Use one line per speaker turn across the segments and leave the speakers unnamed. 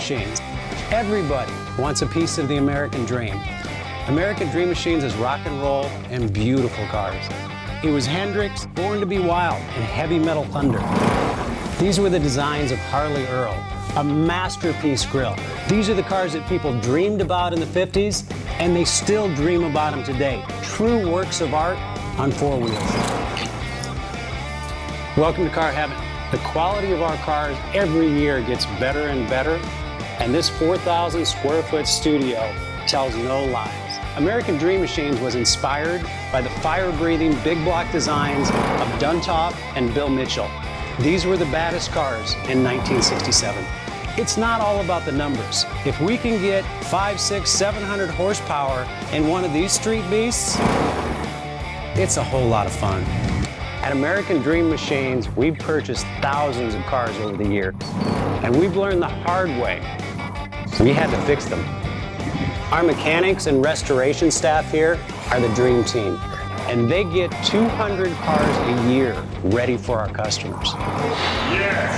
Machines. Everybody wants a piece of the American dream. American Dream Machines is rock and roll and beautiful cars. It was Hendrix, Born to be Wild, and Heavy Metal Thunder. These were the designs of Harley Earl, a masterpiece grille. These are the cars that people dreamed about in the 50s, and they still dream about them today. True works of art on four wheels. Welcome to Car Heaven. The quality of our cars every year gets better and better, and this 4,000 square foot studio tells no lies. American Dream Machines was inspired by the fire-breathing big block designs of Duntop and Bill Mitchell. These were the baddest cars in 1967. It's not all about the numbers. If we can get 500, 600, 700 horsepower in one of these street beasts, it's a whole lot of fun. At American Dream Machines, we've purchased thousands of cars over the years, and we've learned the hard way. We had to fix them. Our mechanics and restoration staff here are the dream team, and they get 200 cars a year ready for our customers.
Yes,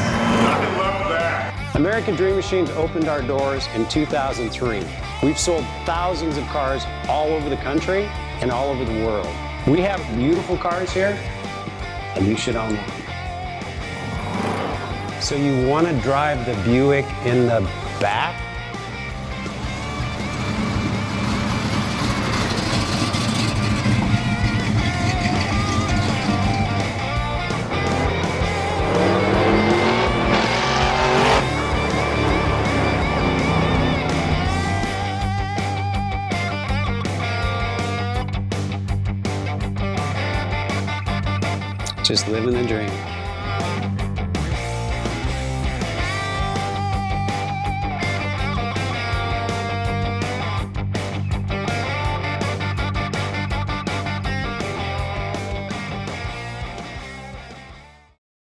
I love that.
American Dream Machines opened our doors in 2003. We've sold thousands of cars all over the country and all over the world. We have beautiful cars here, and you should own one. So you want to drive the Buick in the back? Just living the dream.